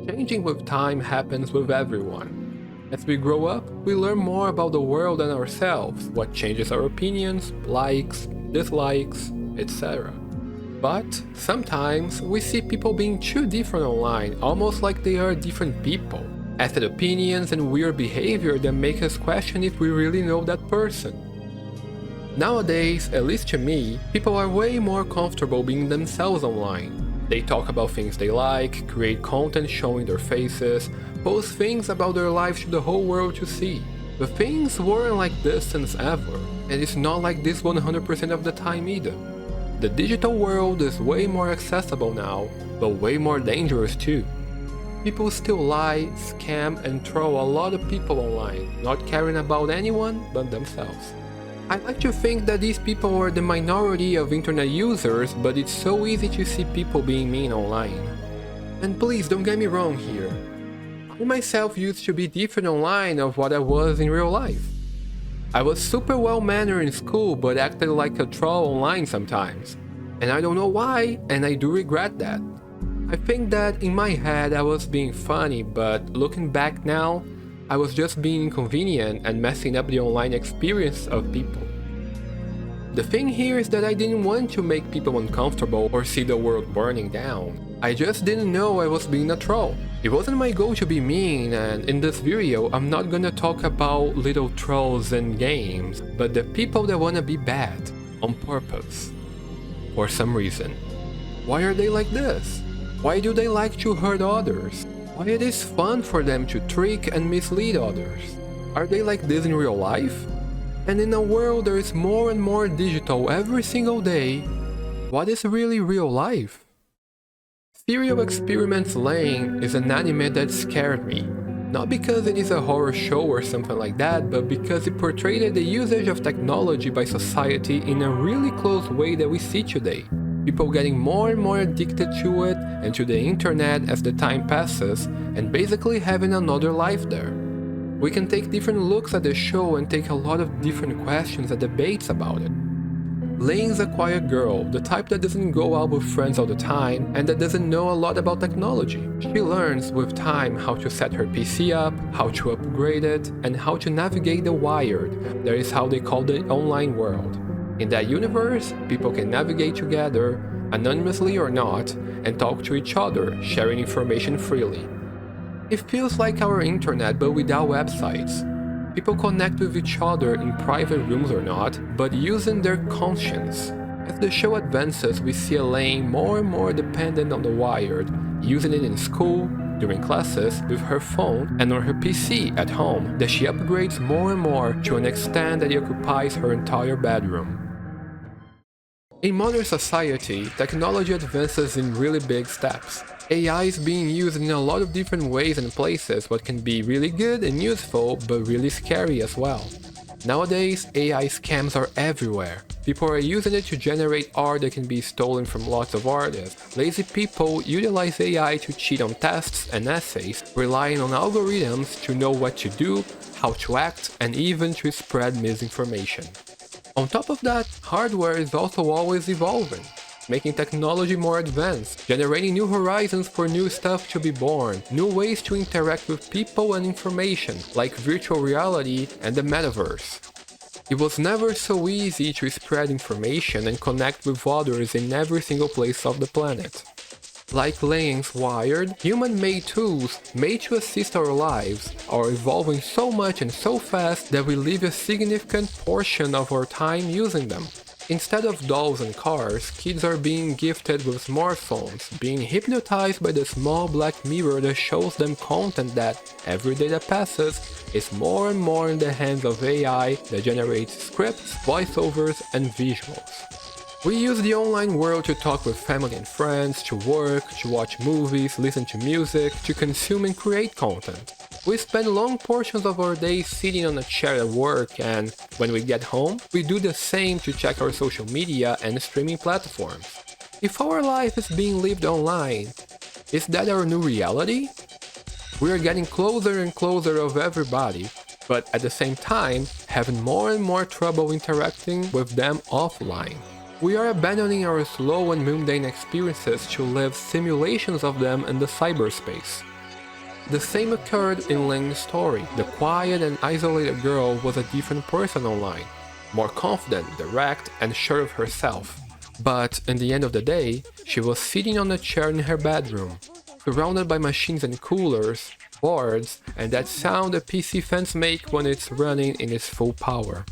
Changing with time happens with everyone. As we grow up, we learn more about the world and ourselves, what changes our opinions, likes, dislikes, etc. But sometimes we see people being too different online, almost like they are different people. Acid opinions and weird behavior that make us question if we really know that person. Nowadays, at least to me, people are way more comfortable being themselves online. They talk about things they like, create content showing their faces, post things about their lives to the whole world to see. But things weren't like this since ever, and it's not like this 100% of the time either. The digital world is way more accessible now, but way more dangerous too. People still lie, scam, and troll a lot of people online, not caring about anyone but themselves. I like to think that these people are the minority of internet users, but it's so easy to see people being mean online. And please don't get me wrong here. I myself used to be different online of what I was in real life. I was super well-mannered in school but acted like a troll online sometimes. And I don't know why, and I do regret that. I think that in my head I was being funny, but looking back now, I was just being inconvenient and messing up the online experience of people. The thing here is that I didn't want to make people uncomfortable or see the world burning down. I just didn't know I was being a troll. It wasn't my goal to be mean, and in this video I'm not gonna talk about little trolls and games, but the people that wanna be bad, on purpose. For some reason. Why are they like this? Why do they like to hurt others? Why it is fun for them to trick and mislead others? Are they like this in real life? And in a world that is more and more digital every single day, what is really real life? Serial Experiments Lain is an anime that scared me. Not because it is a horror show or something like that, but because it portrayed the usage of technology by society in a really close way that we see today. People getting more and more addicted to it and to the internet as the time passes, and basically having another life there. We can take different looks at the show and take a lot of different questions and debates about it. Lane's a quiet girl, the type that doesn't go out with friends all the time and that doesn't know a lot about technology. She learns with time how to set her PC up, how to upgrade it, and how to navigate the wired, that is how they call the online world. In that universe, people can navigate together, anonymously or not, and talk to each other, sharing information freely. It feels like our internet but without websites. People connect with each other in private rooms or not, but using their conscience. As the show advances, we see Elaine more and more dependent on the wired, using it in school, during classes, with her phone, and on her PC at home, that she upgrades more and more to an extent that it occupies her entire bedroom. In modern society, technology advances in really big steps. AI is being used in a lot of different ways and places, what can be really good and useful, but really scary as well. Nowadays, AI scams are everywhere. People are using it to generate art that can be stolen from lots of artists. Lazy people utilize AI to cheat on tests and essays, relying on algorithms to know what to do, how to act, and even to spread misinformation. On top of that, hardware is also always evolving, making technology more advanced, generating new horizons for new stuff to be born, new ways to interact with people and information, like virtual reality and the metaverse. It was never so easy to spread information and connect with others in every single place of the planet. Like Lane's wired, human-made tools made to assist our lives are evolving so much and so fast that we live a significant portion of our time using them. Instead of dolls and cars, kids are being gifted with smartphones, being hypnotized by the small black mirror that shows them content that, every day that passes, is more and more in the hands of AI that generates scripts, voiceovers, and visuals. We use the online world to talk with family and friends, to work, to watch movies, listen to music, to consume and create content. We spend long portions of our day sitting on a chair at work, and when we get home, we do the same to check our social media and streaming platforms. If our life is being lived online, is that our new reality? We are getting closer and closer of everybody, but at the same time, having more and more trouble interacting with them offline. We are abandoning our slow and mundane experiences to live simulations of them in the cyberspace. The same occurred in Lane's story. The quiet and isolated girl was a different person online, more confident, direct, and sure of herself. But in the end of the day, she was sitting on a chair in her bedroom, surrounded by machines and coolers, boards, and that sound a PC fans make when it's running in its full power.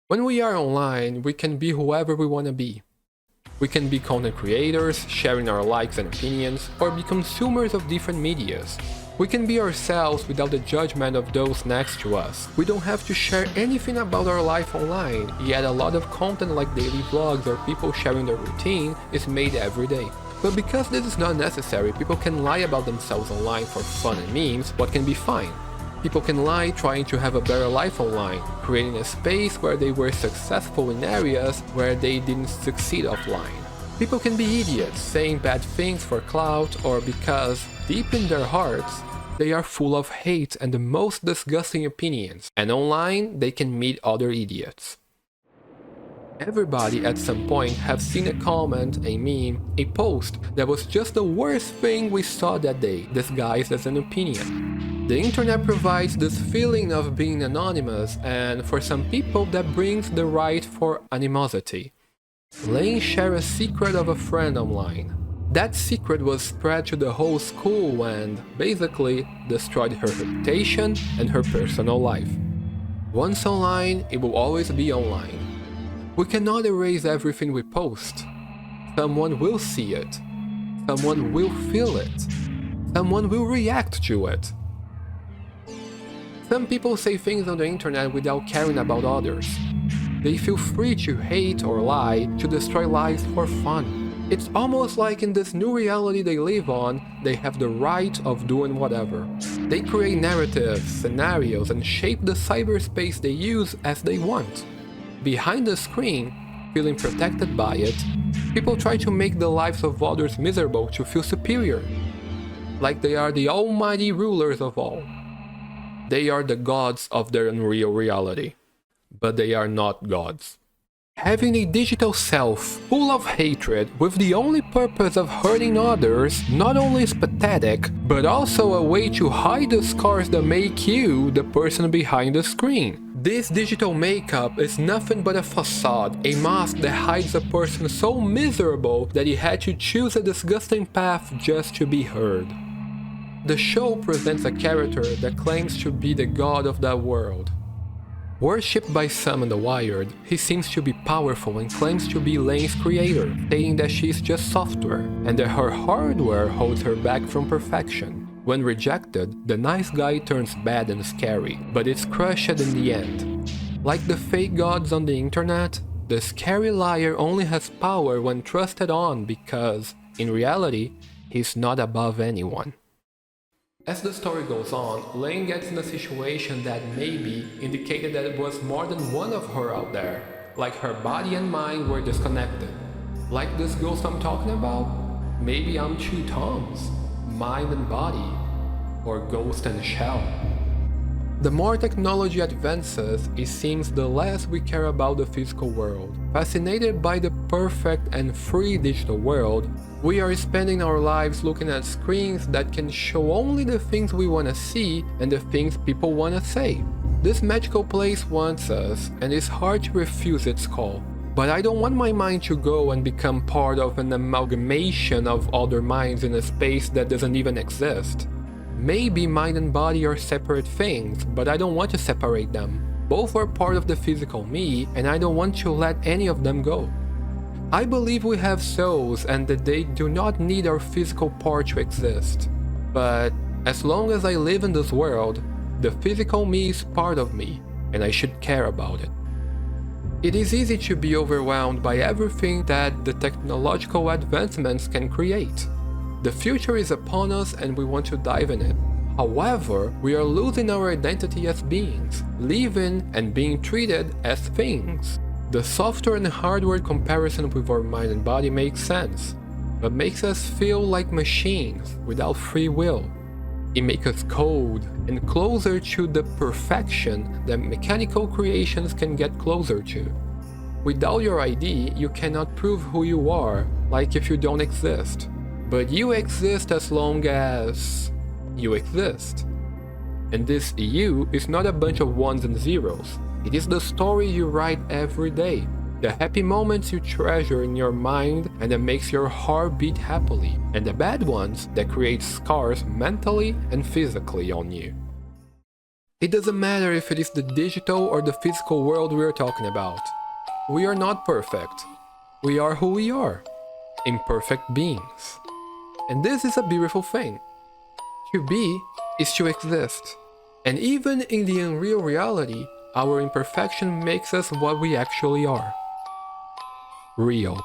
When we are online, we can be whoever we want to be. We can be content creators, sharing our likes and opinions, or be consumers of different medias. We can be ourselves without the judgment of those next to us. We don't have to share anything about our life online, yet a lot of content like daily vlogs or people sharing their routine is made every day. But because this is not necessary, people can lie about themselves online for fun and memes, what can be fine. People can lie trying to have a better life online, creating a space where they were successful in areas where they didn't succeed offline. People can be idiots, saying bad things for clout or because, deep in their hearts, they are full of hate and the most disgusting opinions, and online they can meet other idiots. Everybody at some point have seen a comment, a meme, a post that was just the worst thing we saw that day, disguised as an opinion. The internet provides this feeling of being anonymous, and for some people that brings the right for animosity. Lane shared a secret of a friend online. That secret was spread to the whole school and, basically, destroyed her reputation and her personal life. Once online, it will always be online. We cannot erase everything we post. Someone will see it. Someone will feel it. Someone will react to it. Some people say things on the internet without caring about others. They feel free to hate or lie, to destroy lives for fun. It's almost like in this new reality they live on, they have the right of doing whatever. They create narratives, scenarios, and shape the cyberspace they use as they want. Behind the screen, feeling protected by it, people try to make the lives of others miserable to feel superior. Like they are the almighty rulers of all. They are the gods of their unreal reality. But they are not gods. Having a digital self full of hatred with the only purpose of hurting others not only is pathetic, but also a way to hide the scars that make you the person behind the screen. This digital makeup is nothing but a facade, a mask that hides a person so miserable that he had to choose a disgusting path just to be heard. The show presents a character that claims to be the god of that world. Worshipped by some in The Wired, he seems to be powerful and claims to be Lane's creator, stating that she is just software, and that her hardware holds her back from perfection. When rejected, the nice guy turns bad and scary, but it's crushed in the end. Like the fake gods on the internet, the scary liar only has power when trusted on because, in reality, he's not above anyone. As the story goes on, Lane gets in a situation that maybe indicated that it was more than one of her out there, like her body and mind were disconnected. Like this ghost I'm talking about? Maybe I'm two Toms, mind and body, or ghost and shell. The more technology advances, it seems the less we care about the physical world. Fascinated by the perfect and free digital world, we are spending our lives looking at screens that can show only the things we want to see and the things people want to say. This magical place wants us, and it's hard to refuse its call. But I don't want my mind to go and become part of an amalgamation of other minds in a space that doesn't even exist. Maybe mind and body are separate things, but I don't want to separate them. Both are part of the physical me, and I don't want to let any of them go. I believe we have souls and that they do not need our physical part to exist. But as long as I live in this world, the physical me is part of me, and I should care about it. It is easy to be overwhelmed by everything that the technological advancements can create. The future is upon us and we want to dive in it. However, we are losing our identity as beings, living and being treated as things. The software and hardware comparison with our mind and body makes sense, but makes us feel like machines without free will. It makes us cold and closer to the perfection that mechanical creations can get closer to. Without your ID, you cannot prove who you are, like if you don't exist. But you exist as long as you exist. And this you is not a bunch of ones and zeros. It is the story you write every day. The happy moments you treasure in your mind and that makes your heart beat happily. And the bad ones that create scars mentally and physically on you. It doesn't matter if it is the digital or the physical world we are talking about. We are not perfect. We are who we are. Imperfect beings. And this is a beautiful thing. To be is to exist. And even in the unreal reality, our imperfection makes us what we actually are. Real.